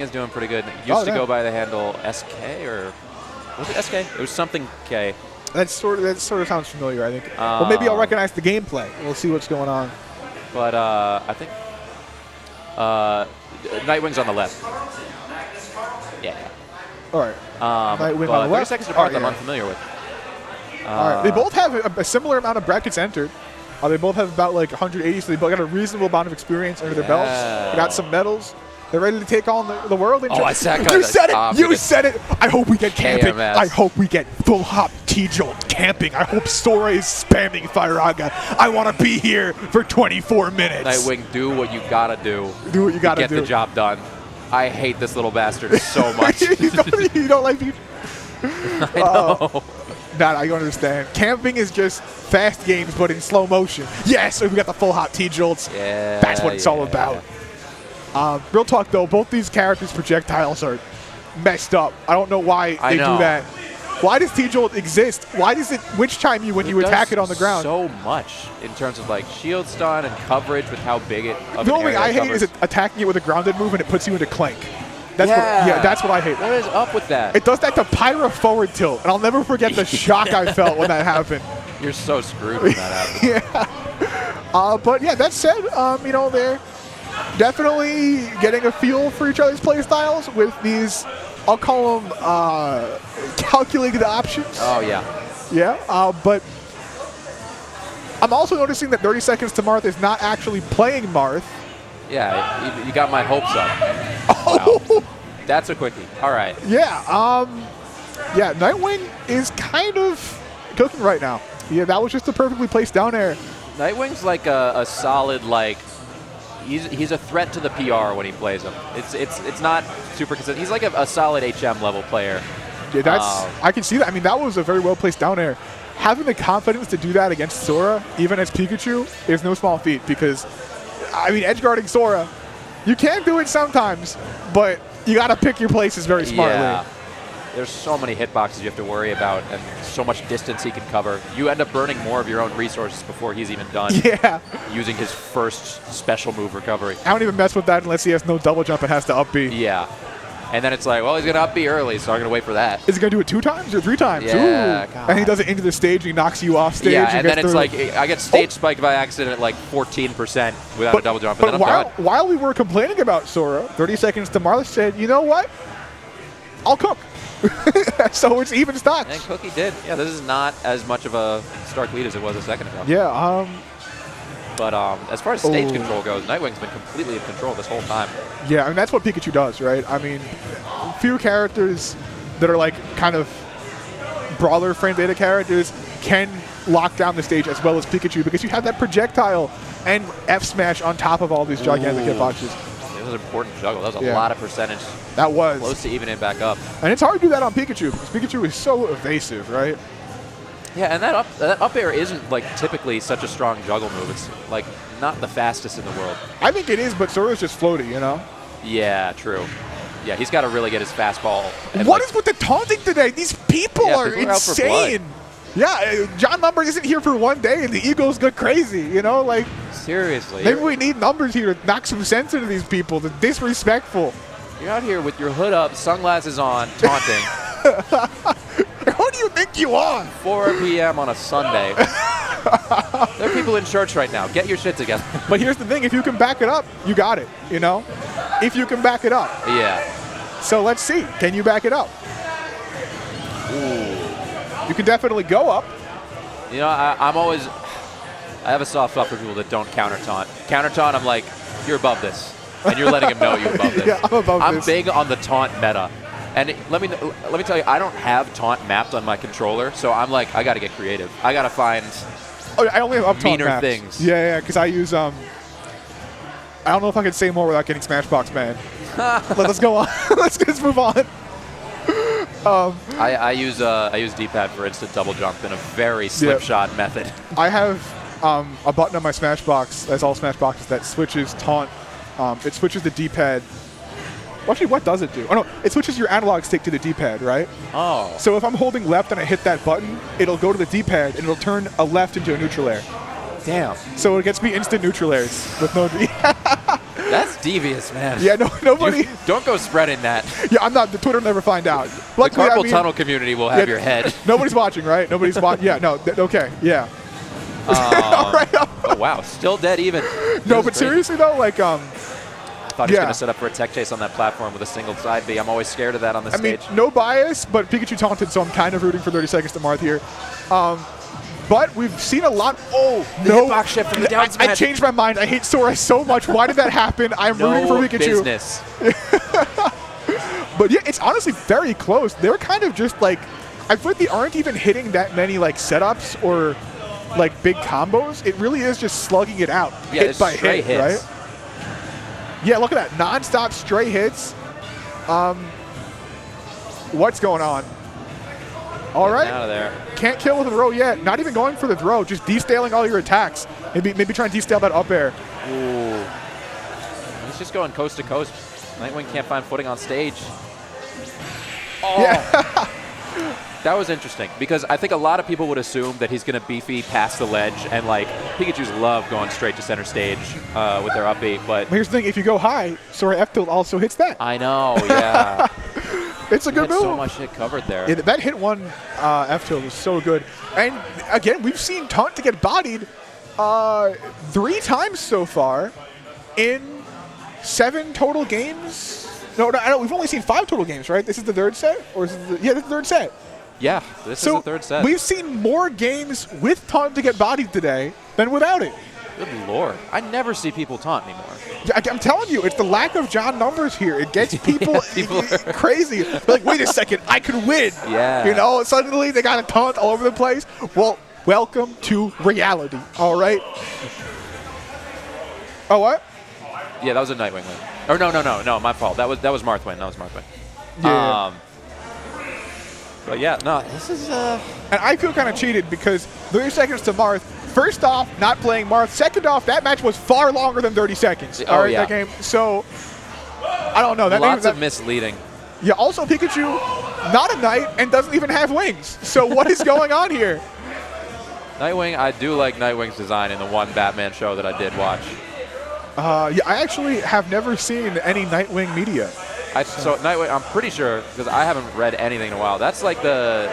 is doing pretty good. It used to go by the handle SK, or was it SK? It was something K. That sort of sounds familiar, I think. Well, maybe I'll recognize the gameplay. We'll see what's going on. But I think Knightwing's on the left. Yeah. All right. Knightwing on the 30 left. seconds apart, I'm unfamiliar with. All right. They both have a similar amount of brackets entered. They both have about like 180, so they both got a reasonable amount of experience under their belts. They got some medals. They're ready to take on the world. I said you said it. You said it. I hope we get camping. KMS. I hope we get full hop T-Jolt camping. I hope Sora is spamming Firaga. I want to be here for 24 minutes. Nightwing, do what you gotta do. Do what you gotta do. Get the job done. I hate this little bastard so much. you don't like me? I know. Nah, I understand. Camping is just fast games, but in slow motion. Yes, we got the full hop T-Jolts. Yeah, that's what it's all about. Real talk, though, both these characters' projectiles are messed up. I don't know why they do that. Why does T-Jolt exist? Why does it witch chime you when you attack it on the ground? So much in terms of like shield stun and coverage with how big it. The only thing I hate is attacking it with a grounded move and it puts you into clank. That's what I hate. What is up with that? It does that to Pyra forward tilt, and I'll never forget the shock I felt when that happened. You're so screwed when that happens. But yeah, that said, they're definitely getting a feel for each other's play styles with these, I'll call them calculated options. Oh, yeah. Yeah, but I'm also noticing that 30 Seconds to Marth is not actually playing Marth. Yeah, you got my hopes up. Wow. That's a quickie. All right. Yeah, Knightwing is kind of cooking right now. Yeah, that was just a perfectly placed down air. Knightwing's like a solid, like, he's a threat to the PR when he plays him. It's not super consistent. He's like a solid HM level player. Yeah, I can see that. I mean, that was a very well placed down air. Having the confidence to do that against Sora, even as Pikachu, is no small feat because, I mean, edge guarding Sora, you can do it sometimes, but you got to pick your places very smartly. Yeah. There's so many hitboxes you have to worry about and so much distance he can cover. You end up burning more of your own resources before he's even done. Yeah. Using his first special move recovery. I don't even mess with that unless he has no double jump and has to up B. Yeah. And then it's like, well, he's going to up B early, so I'm going to wait for that. Is he going to do it 2 times or 3 times? Yeah, Ooh. And he does it into the stage, he knocks you off stage. Yeah, and then it's like, I get stage spiked by accident at like 14% without a double jump, and then I'm done. While we were complaining about Sora, 30 Seconds to Marth said, you know what? I'll cook. So it's even stocks. And Cookie did. Yeah, this is not as much of a stark lead as it was a second ago. Yeah. But as far as stage control goes, Knightwing's been completely in control this whole time. Yeah, I mean, that's what Pikachu does, right? I mean, few characters that are like kind of brawler frame data characters can lock down the stage as well as Pikachu because you have that projectile and F smash on top of all these gigantic hitboxes. It was an important juggle. That was a lot of percentage. That was. Close to even it back up. And it's hard to do that on Pikachu because Pikachu is so evasive, right? Yeah, and that up air isn't like typically such a strong juggle move. It's like not the fastest in the world. I think it is, but Sora's just floaty, you know? Yeah, true. Yeah, he's got to really get his fastball. What is with the taunting today? These people are insane. Yeah, John Numbers isn't here for 1 day and the egos go crazy, you know? Like, seriously. Maybe we need Numbers here to knock some sense into these people. They're disrespectful. You're out here with your hood up, sunglasses on, taunting. Who do you think you are? 4 p.m. on a Sunday. There are people in church right now. Get your shit together. But here's the thing. If you can back it up, you got it, you know? If you can back it up. Yeah. So let's see. Can you back it up? Ooh. You can definitely go up. You know, I have a soft spot for people that don't counter taunt. Counter taunt, I'm like, you're above this. And you're letting him know you're above this. Yeah, I'm above this. I'm big on the taunt meta. And let me tell you, I don't have taunt mapped on my controller, so I'm like, I got to get creative. I got to find I only have up taunt meaner things. Yeah, because I use, I don't know if I can say more without getting Smashbox banned. Let's go on. Let's move on. I use D-pad for instant double jump in a very slipshod method. I have a button on my Smashbox, as all Smashboxes, that switches taunt. It switches the D-pad. Well, actually, what does it do? Oh, no, it switches your analog stick to the D-pad, right? Oh. So if I'm holding left and I hit that button, it'll go to the D-pad and it'll turn a left into a neutral air. Damn. So it gets me instant neutral airs with no D. That's devious, man. Yeah, nobody. Don't go spreading that. Yeah, I'm not. The Twitter will never find out. The carpal tunnel community will have your head. Nobody's watching, right? Nobody's watching. Yeah, no. Okay, yeah. All right. Oh wow, still dead even. No, but seriously though, like I thought he was going to set up for a tech chase on that platform with a single side B. I'm always scared of that on the stage. I mean, no bias, but Pikachu taunted, so I'm kind of rooting for 30 seconds to Marth here. But we've seen a lot. Oh, no. Hitbox shift from the down smash. I changed my mind. I hate Sora so much. Why did that happen? I'm rooting for Pikachu. Business. But yeah, it's honestly very close. They're kind of just like, I feel like they aren't even hitting that many like setups or like big combos. It really is just slugging it out, hit by hit, right? Yeah, look at that. Non-stop stray hits. What's going on? All right. Out of there. Can't kill with a throw yet. Not even going for the throw. Just de-staling all your attacks. Maybe try and de-stale that up air. Ooh. He's just going coast to coast. Knightwing can't find footing on stage. Oh. Yeah. That was interesting because I think a lot of people would assume that he's going to beefy past the ledge, and like Pikachu's love going straight to center stage with their up B. But here's the thing: if you go high, Sora F tilt also hits that. I know, yeah. It's a good move. So much hit covered there. Yeah, that hit one F tilt was so good. And again, we've seen Taunt to get bodied 3 times so far in 7 total games. No, we've only seen 5 total games, right? This is the 3rd set, or is this this is the 3rd set? Yeah, this is the 3rd set. We've seen more games with Taunt to get bodied today than without it. Good lord. I never see people taunt anymore. Yeah, I'm telling you, it's the lack of John numbers here. It gets people, crazy. They're like, wait a second, I could win. Yeah. You know, suddenly they got a taunt all over the place. Well, welcome to reality, all right? Oh, what? Yeah, that was a Knightwing win. Or no, my fault. That was Marth win. That was Marth win. Yeah. But yeah, no, this is And I feel kind of cheated because 30 seconds to Marth. First off, not playing Marth. Second off, that match was far longer than 30 seconds. Oh, yeah. That game. So, I don't know. Lots of misleading. Yeah, also Pikachu, not a knight and doesn't even have wings. So what is going on here? Knightwing, I do like Knightwing's design in the one Batman show that I did watch. Yeah, I actually have never seen any Knightwing media. So Knightwing, I'm pretty sure, because I haven't read anything in a while, that's like the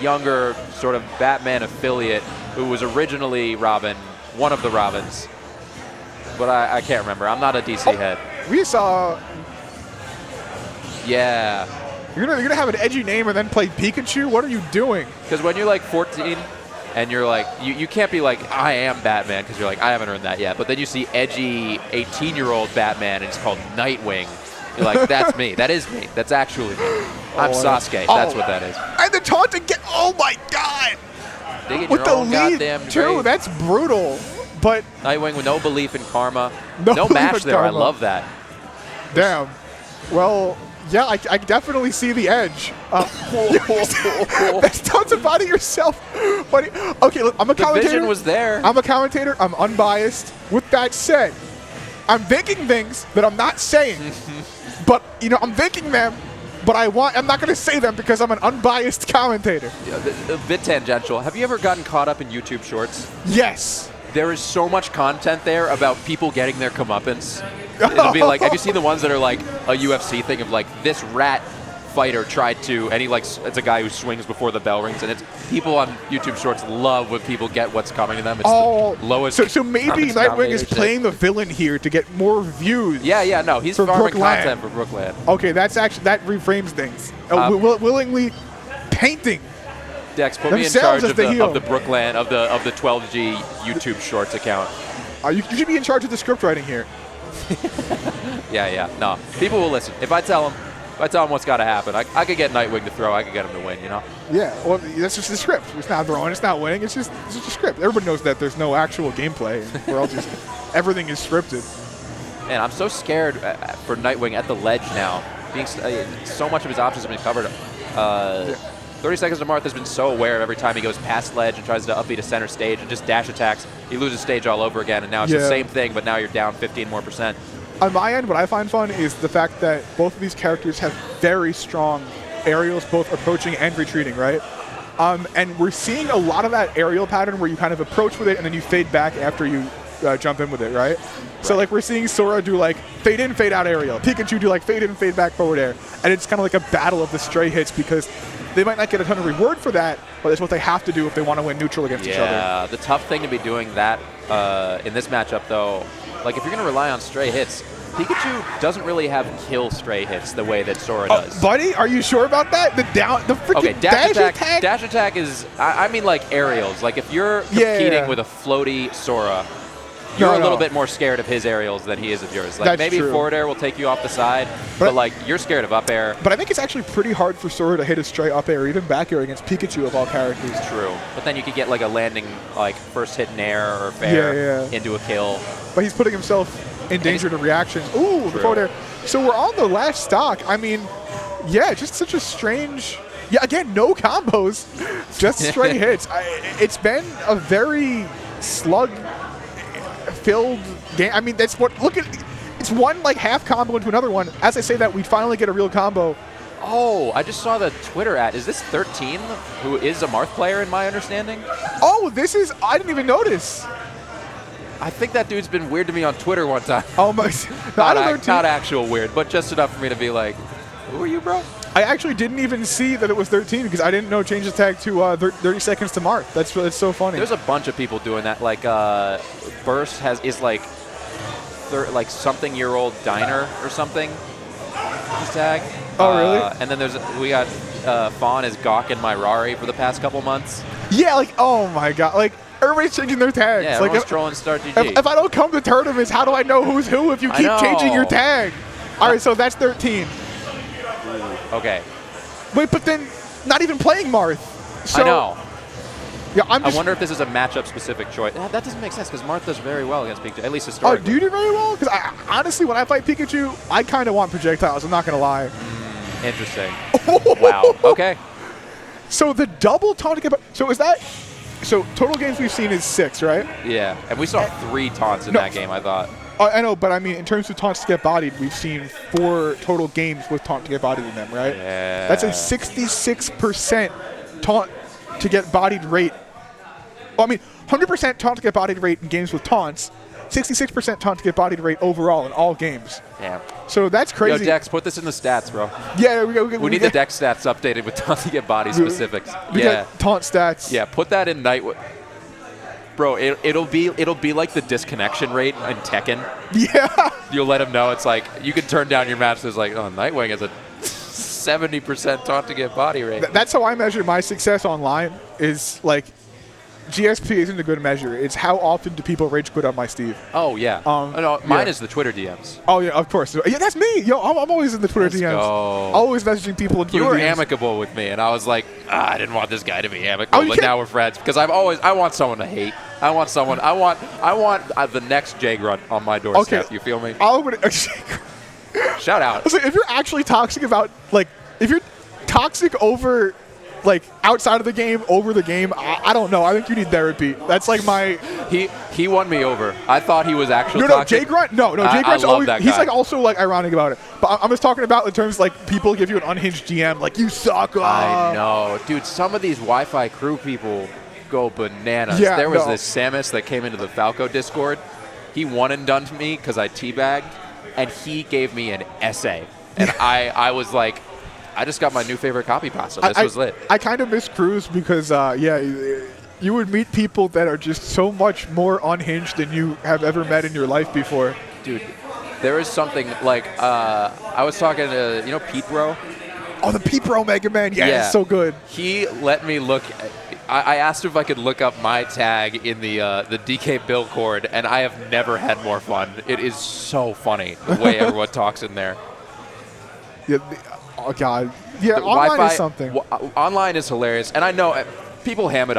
younger sort of Batman affiliate who was originally Robin, one of the Robins. But I can't remember. I'm not a DC head. We saw... Yeah. You're gonna have an edgy name and then play Pikachu? What are you doing? Because when you're like 14 and you're like, you can't be like, I am Batman, because you're like, I haven't earned that yet. But then you see edgy 18-year-old Batman and it's called Knightwing. You're like, that's me. That is me. That's actually me. I'm Sasuke. That's what that is. And the taunt to get, oh my god! With the lead, too. Grave. That's brutal. But Knightwing with no belief in karma. No match there. Karma. I love that. Damn. Well, yeah, I definitely see the edge. That's taunt to body yourself. Buddy. Okay, look, I'm a commentator. The vision was there. I'm a commentator. I'm unbiased. With that said, I'm thinking things that I'm not saying. But, you know, I'm thinking them, but I'm not going to say them because I'm an unbiased commentator. Yeah, a bit tangential. Have you ever gotten caught up in YouTube Shorts? Yes. There is so much content there about people getting their comeuppance. It'll be like, have you seen the ones that are like a UFC thing of like, this rat fighter tried to, and it's a guy who swings before the bell rings, and it's people on YouTube Shorts love when people get what's coming to them. It's the lowest. So maybe Knightwing is playing the villain here to get more views. Yeah, no, he's farming content for BrookLAN. Okay, that reframes things. Willingly painting. Dex, put me in charge of the BrookLAN of the 12G YouTube Shorts account. You should be in charge of the script writing here. Yeah, no, people will listen. If I tell them what's got to happen, I could get Knightwing to throw. I could get him to win, you know? Yeah, well, that's just the script. It's not throwing. It's not winning. It's just a script. Everybody knows that there's no actual gameplay. We're all just everything is scripted. Man, I'm so scared for Knightwing at the ledge now. Being so much of his options have been covered. 30 seconds to Marth has been so aware of every time he goes past ledge and tries to up B to center stage and just dash attacks. He loses stage all over again, and now it's the same thing, but now you're down 15 more %. On my end, what I find fun is the fact that both of these characters have very strong aerials, both approaching and retreating, right? And we're seeing a lot of that aerial pattern where you kind of approach with it and then you fade back after you jump in with it, right? So like we're seeing Sora do like fade in, fade out aerial. Pikachu do like fade in, fade back, forward air, and it's kind of like a battle of the stray hits because they might not get a ton of reward for that, but it's what they have to do if they want to win neutral against each other. Yeah, the tough thing to be doing that in this matchup though, like if you're going to rely on stray hits, Pikachu doesn't really have kill stray hits the way that Sora does. Buddy, are you sure about that? The freaking dash attack. Dash attack is, I mean like aerials. Like if you're competing with a floaty Sora, you're a little bit more scared of his aerials than he is of yours. Like That's maybe true. forward air will take you off the side, but like you're scared of up air. But I think it's actually pretty hard for Sora to hit a stray up air or even back air against Pikachu of all characters. True. But then you could get like a landing, like first hit in air or fair into a kill. But he's putting himself in danger to reactions. Ooh, the forward air. So we're on the last stock. I mean, yeah, just such a strange. Yeah, again, no combos, just straight hits. It's been a very slug-filled game. I mean, that's what. Look at. It's one like half combo into another one. As I say that, we finally get a real combo. Oh, I just saw the Twitter ad. Is this 13, who is a Marth player in my understanding? Oh, this is. I didn't even notice. I think that dude's been weird to me on Twitter one time. Oh my! Not actual weird, but just enough for me to be like, who are you, bro? I actually didn't even see that it was 13 because I didn't know change the tag to 30 seconds to Marth. That's so funny. There's a bunch of people doing that. Like Burst is like something year old diner or something. His tag. Oh really? And then we got Fawn is Gawk and my Rari for the past couple months. Yeah, like oh my god, like. Everybody's changing their tags. Yeah, like everyone's trolling Start GG. If I don't come to tournaments, how do I know who's who if you keep changing your tag? All right, so that's 13. Okay. Wait, but then not even playing Marth. So, I know. Yeah, I wonder if this is a matchup-specific choice. That doesn't make sense because Marth does very well against Pikachu, at least historically. Oh, do you do very well? Because honestly, when I fight Pikachu, I kind of want projectiles. I'm not going to lie. Interesting. Wow. Okay. So the double taunt. So is that... So total games we've seen is 6, right? Yeah, and we saw 3 taunts in that game, I thought. I know, but I mean, in terms of taunts to get bodied, we've seen 4 total games with taunt to get bodied in them, right? Yeah. That's a 66% taunt to get bodied rate. Well, I mean, 100% taunt to get bodied rate in games with taunts, 66% taunt to get bodied rate overall in all games. Damn. So that's crazy. Yo, Dex, put this in the stats, bro. Yeah, we need the Dex stats updated with taunt to get body specifics. We got taunt stats. Yeah, put that in Knightwing. Bro, it'll be like the disconnection rate in Tekken. Yeah. You'll let him know. It's like you can turn down your match. There's like, oh, Knightwing has a 70% taunt to get body rate. That's how I measure my success online. Is like. GSP isn't a good measure. It's how often do people rage quit on my Steve. Oh, yeah. Mine is the Twitter DMs. Oh, yeah, of course. Yeah, that's me. Yo, I'm always in the Twitter DMs. Go. Always messaging people in Twitter You were DMs. amicable with me, and I was like, I didn't want this guy to be amicable, but now we're friends. Because I want someone to hate. I want the next J Grunt on my doorstep. Okay. You feel me? Shout out. I was like, if you're actually toxic about, like, if you're toxic over... Like outside of the game, over the game, I don't know. I think you need therapy. That's like my. He won me over. I thought he was actually. No, Jay Grunt. No, Jay Grunt's always. He's like also like ironic about it. But I'm just talking about in terms like people give you an unhinged DM, like you suck. I know, dude. Some of these Wi-Fi crew people go bananas. Yeah, there was this Samus that came into the Falco Discord. He one and done me because I teabagged, and he gave me an essay, and I was like. I just got my new favorite copy pasta. This was lit. I kind of miss Cruz because, you would meet people that are just so much more unhinged than you have ever met in your life before. Dude, there is something like I was talking to, Pete Bro? Oh, the Pete Bro Mega Man. Yeah, it's so good. He let me look. I asked him if I could look up my tag in the DK Bill cord, and I have never had more fun. It is so funny the way everyone talks in there. Yeah. Oh, God. Yeah, online is something. Online is hilarious. And I know people ham it up.